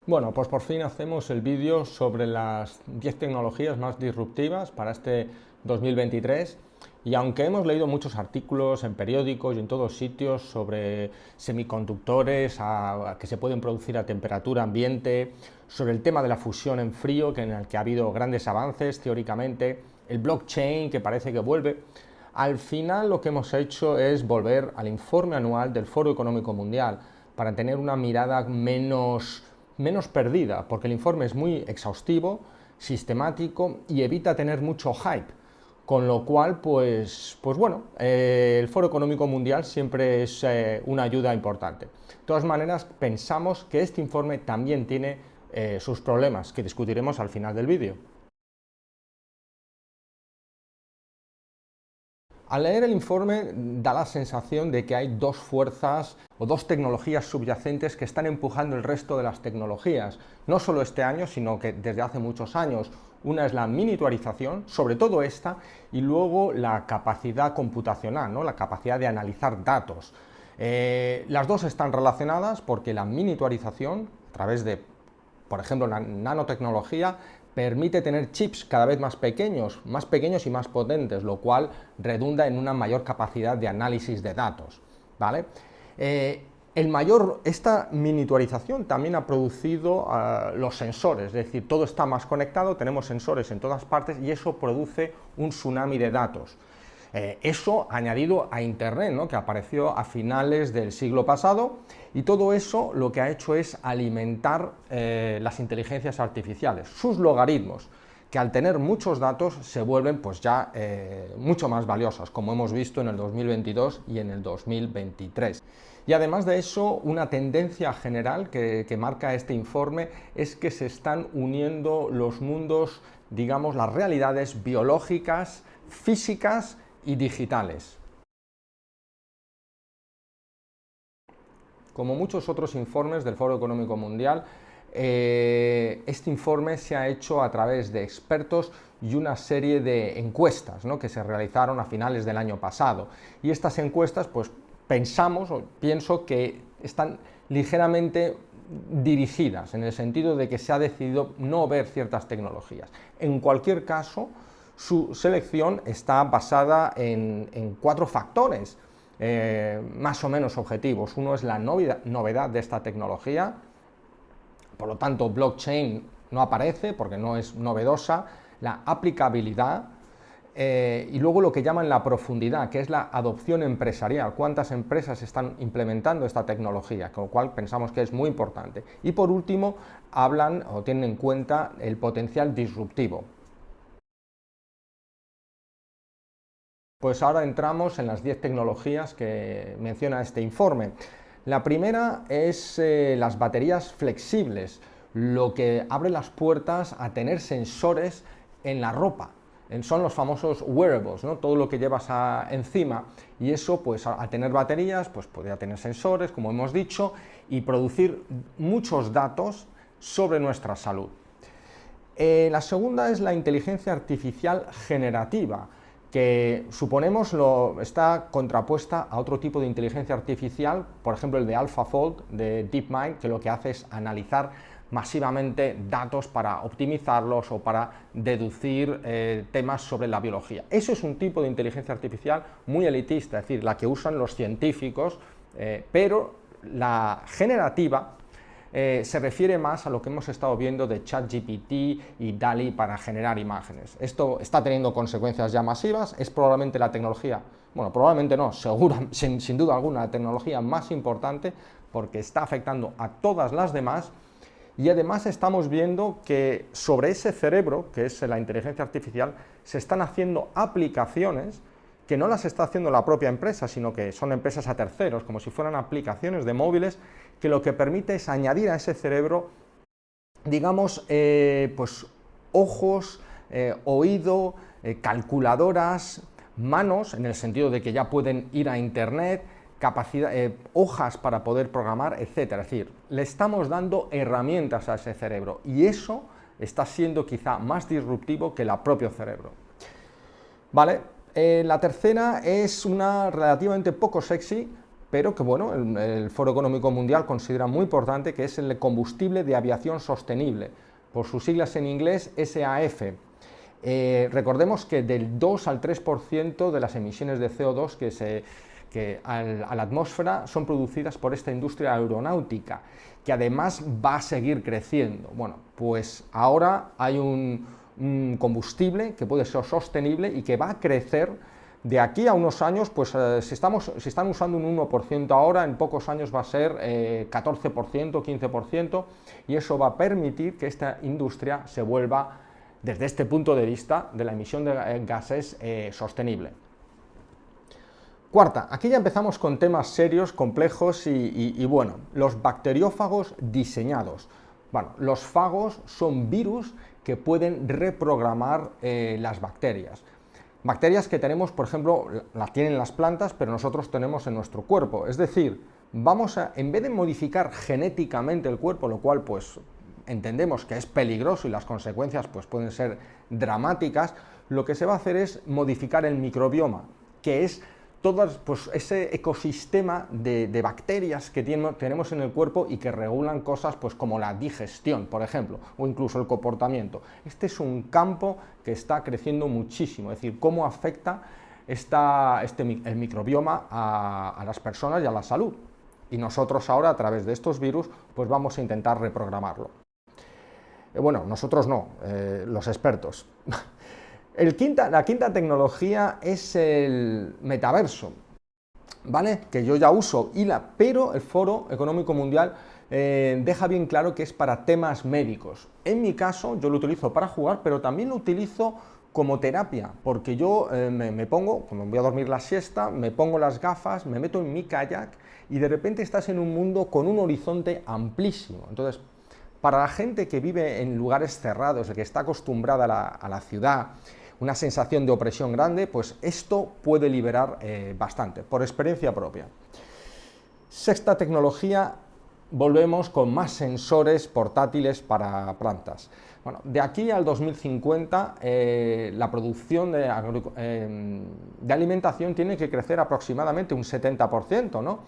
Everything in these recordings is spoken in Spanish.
Bueno, pues por fin hacemos el vídeo sobre las 10 tecnologías más disruptivas para este 2023 y aunque hemos leído muchos artículos en periódicos y en todos sitios sobre semiconductores que se pueden producir a temperatura ambiente, sobre el tema de la fusión en frío, en el que ha habido grandes avances teóricamente, el blockchain que parece que vuelve, al final lo que hemos hecho es volver al informe anual del Foro Económico Mundial para tener una mirada menos perdida, porque el informe es muy exhaustivo, sistemático y evita tener mucho hype, con lo cual, pues bueno, el Foro Económico Mundial siempre es una ayuda importante. De todas maneras, pensamos que este informe también tiene sus problemas, que discutiremos al final del vídeo. Al leer el informe da la sensación de que hay dos fuerzas o dos tecnologías subyacentes que están empujando el resto de las tecnologías, no solo este año, sino que desde hace muchos años. Una es la miniaturización, sobre todo esta, y luego la capacidad computacional, ¿no? La capacidad de analizar datos. Las dos están relacionadas porque la miniaturización, a través de, por ejemplo, la nanotecnología, permite tener chips cada vez más pequeños y más potentes, lo cual redunda en una mayor capacidad de análisis de datos, ¿vale? Esta miniaturización también ha producido los sensores, es decir, todo está más conectado, tenemos sensores en todas partes y eso produce un tsunami de datos. Eso añadido a Internet, ¿no?, que apareció a finales del siglo pasado, y todo eso lo que ha hecho es alimentar las inteligencias artificiales, sus logaritmos, que al tener muchos datos se vuelven pues ya mucho más valiosas, como hemos visto en el 2022 y en el 2023. Y además de eso, una tendencia general que marca este informe es que se están uniendo los mundos, digamos, las realidades biológicas, físicas y digitales. Como muchos otros informes del Foro Económico Mundial, este informe se ha hecho a través de expertos y una serie de encuestas, ¿no?, que se realizaron a finales del año pasado. Y estas encuestas, pues pienso que están ligeramente dirigidas, en el sentido de que se ha decidido no ver ciertas tecnologías. En cualquier caso, su selección está basada en 4 factores más o menos objetivos. Uno es la novedad de esta tecnología, por lo tanto blockchain no aparece porque no es novedosa, la aplicabilidad, y luego lo que llaman la profundidad, que es la adopción empresarial, cuántas empresas están implementando esta tecnología, con lo cual pensamos que es muy importante. Y por último, hablan o tienen en cuenta el potencial disruptivo. Pues ahora entramos en las 10 tecnologías que menciona este informe. La primera es las baterías flexibles, lo que abre las puertas a tener sensores en la ropa. Son los famosos wearables, ¿no?, todo lo que llevas encima, y eso, pues al tener baterías, pues podría tener sensores, como hemos dicho, y producir muchos datos sobre nuestra salud. La segunda es la inteligencia artificial generativa, que suponemos está contrapuesta a otro tipo de inteligencia artificial, por ejemplo el de AlphaFold, de DeepMind, que lo que hace es analizar masivamente datos para optimizarlos o para deducir temas sobre la biología. Eso es un tipo de inteligencia artificial muy elitista, es decir, la que usan los científicos, pero la generativa se refiere más a lo que hemos estado viendo de ChatGPT y DALL-E para generar imágenes. Esto está teniendo consecuencias ya masivas, es probablemente la tecnología, bueno, probablemente no, segura, sin duda alguna, la tecnología más importante, porque está afectando a todas las demás. Y además estamos viendo que sobre ese cerebro, que es la inteligencia artificial, se están haciendo aplicaciones que no las está haciendo la propia empresa, sino que son empresas a terceros, como si fueran aplicaciones de móviles, que lo que permite es añadir a ese cerebro, digamos, pues ojos, oído, calculadoras, manos, en el sentido de que ya pueden ir a internet, hojas para poder programar, etcétera. Es decir, le estamos dando herramientas a ese cerebro y eso está siendo quizá más disruptivo que el propio cerebro. ¿Vale? La tercera es una relativamente poco sexy, pero que bueno, el Foro Económico Mundial considera muy importante, que es el combustible de aviación sostenible, por sus siglas en inglés SAF. Recordemos que del 2 al 3% de las emisiones de CO2 a la atmósfera son producidas por esta industria aeronáutica, que además va a seguir creciendo. Bueno, pues ahora hay un combustible que puede ser sostenible y que va a crecer de aquí a unos años. Pues si están usando un 1% ahora, en pocos años va a ser 14%, 15%, y eso va a permitir que esta industria se vuelva, desde este punto de vista de la emisión de gases, sostenible. Cuarta, aquí ya empezamos con temas serios, complejos y bueno, los bacteriófagos diseñados. Bueno, los fagos son virus que pueden reprogramar las bacterias. Bacterias que tenemos, por ejemplo, las tienen las plantas, pero nosotros tenemos en nuestro cuerpo. Es decir, en vez de modificar genéticamente el cuerpo, lo cual pues entendemos que es peligroso y las consecuencias pues pueden ser dramáticas, lo que se va a hacer es modificar el microbioma, que es todo pues, ese ecosistema de bacterias que tenemos en el cuerpo y que regulan cosas pues, como la digestión, por ejemplo, o incluso el comportamiento. Este es un campo que está creciendo muchísimo, es decir, cómo afecta el microbioma a las personas y a la salud. Y nosotros ahora, a través de estos virus, pues vamos a intentar reprogramarlo. Bueno, nosotros no, los expertos. La quinta tecnología es el metaverso, ¿vale? Que yo ya uso pero el Foro Económico Mundial deja bien claro que es para temas médicos. En mi caso, yo lo utilizo para jugar, pero también lo utilizo como terapia, porque yo me pongo, cuando voy a dormir la siesta, me pongo las gafas, me meto en mi kayak y de repente estás en un mundo con un horizonte amplísimo. Entonces, para la gente que vive en lugares cerrados, que está acostumbrada a la ciudad, una sensación de opresión grande, pues esto puede liberar bastante, por experiencia propia. Sexta tecnología, volvemos con más sensores portátiles para plantas. Bueno, de aquí al 2050 la producción de alimentación tiene que crecer aproximadamente un 70%, ¿no?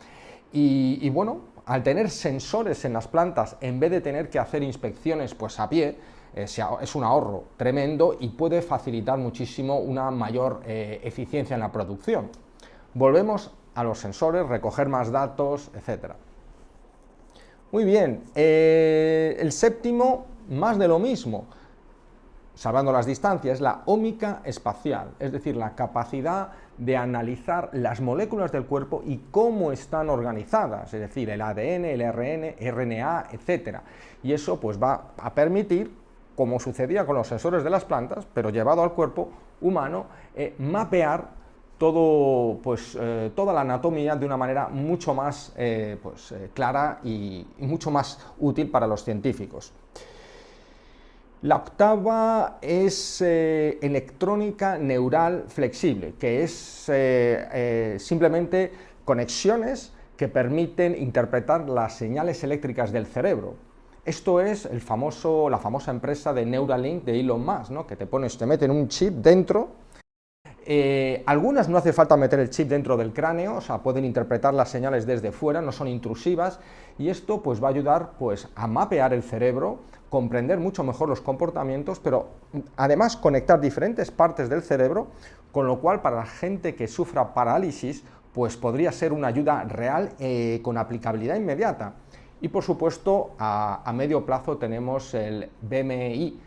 Y bueno, al tener sensores en las plantas, en vez de tener que hacer inspecciones pues a pie, es un ahorro tremendo y puede facilitar muchísimo una mayor eficiencia en la producción. Volvemos a los sensores, recoger más datos, etc. Muy bien, el séptimo, más de lo mismo, salvando las distancias, es la ómica espacial, es decir, la capacidad de analizar las moléculas del cuerpo y cómo están organizadas, es decir, el ADN, el RN, RNA, etc. Y eso pues va a permitir, como sucedía con los sensores de las plantas, pero llevado al cuerpo humano, mapear toda la anatomía de una manera mucho más clara y mucho más útil para los científicos. La octava es electrónica neural flexible, que es simplemente conexiones que permiten interpretar las señales eléctricas del cerebro. Esto es la famosa empresa de Neuralink de Elon Musk, ¿no? Que te meten un chip dentro. Algunas no hace falta meter el chip dentro del cráneo, o sea, pueden interpretar las señales desde fuera, no son intrusivas, y esto pues va a ayudar pues a mapear el cerebro, comprender mucho mejor los comportamientos, pero además conectar diferentes partes del cerebro, con lo cual para la gente que sufra parálisis pues podría ser una ayuda real con aplicabilidad inmediata. Y por supuesto a medio plazo tenemos el BMI,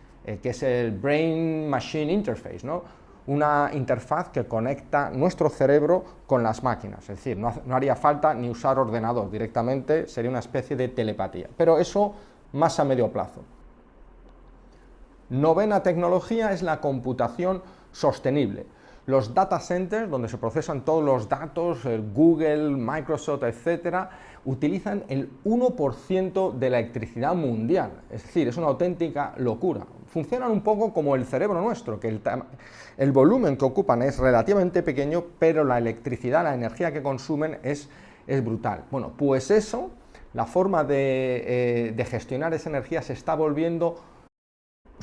que es el Brain Machine Interface, ¿no? Una interfaz que conecta nuestro cerebro con las máquinas, es decir, no haría falta ni usar ordenador, directamente sería una especie de telepatía, pero eso más a medio plazo. Novena tecnología es la computación sostenible. Los data centers, donde se procesan todos los datos, Google, Microsoft, etcétera, utilizan el 1% de la electricidad mundial, es decir, es una auténtica locura. Funcionan un poco como el cerebro nuestro, que el volumen que ocupan es relativamente pequeño, pero la electricidad, la energía que consumen es brutal. Bueno, pues eso, la forma de gestionar esa energía se está volviendo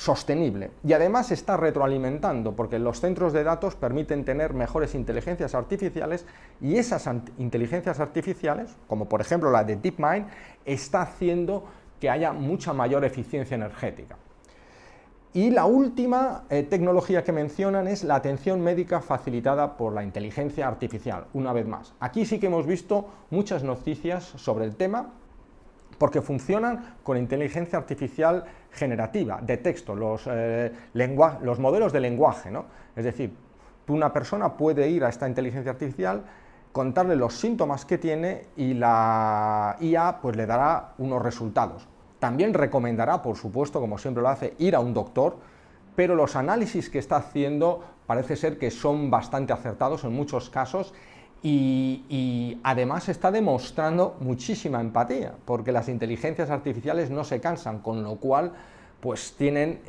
sostenible, y además está retroalimentando, porque los centros de datos permiten tener mejores inteligencias artificiales, y esas inteligencias artificiales, como por ejemplo la de DeepMind, está haciendo que haya mucha mayor eficiencia energética. Y la última tecnología que mencionan es la atención médica facilitada por la inteligencia artificial, una vez más. Aquí sí que hemos visto muchas noticias sobre el tema, porque funcionan con inteligencia artificial generativa, de texto, los modelos de lenguaje, ¿no? Es decir, una persona puede ir a esta inteligencia artificial, contarle los síntomas que tiene y la IA pues le dará unos resultados. También recomendará, por supuesto, como siempre lo hace, ir a un doctor, pero los análisis que está haciendo parece ser que son bastante acertados en muchos casos, y además está demostrando muchísima empatía, porque las inteligencias artificiales no se cansan, con lo cual pues tienen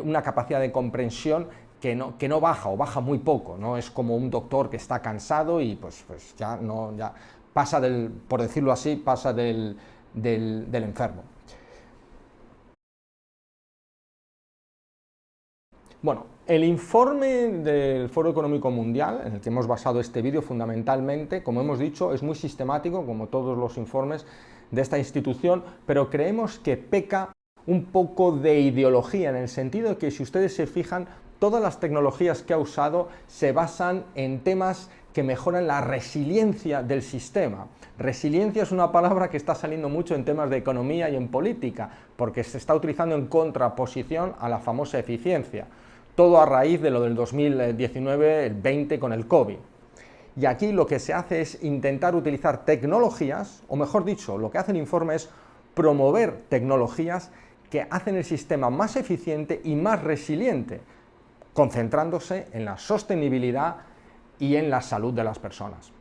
una capacidad de comprensión que no baja, o baja muy poco. No es como un doctor que está cansado y pues ya pasa por decirlo así, pasa del enfermo. Bueno, el informe del Foro Económico Mundial, en el que hemos basado este vídeo fundamentalmente, como hemos dicho, es muy sistemático, como todos los informes de esta institución, pero creemos que peca un poco de ideología, en el sentido de que, si ustedes se fijan, todas las tecnologías que ha usado se basan en temas que mejoran la resiliencia del sistema. Resiliencia es una palabra que está saliendo mucho en temas de economía y en política, porque se está utilizando en contraposición a la famosa eficiencia. Todo a raíz de lo del 2019, el 20 con el COVID. Y aquí lo que se hace es intentar utilizar tecnologías, o mejor dicho, lo que hace el informe es promover tecnologías que hacen el sistema más eficiente y más resiliente, concentrándose en la sostenibilidad y en la salud de las personas.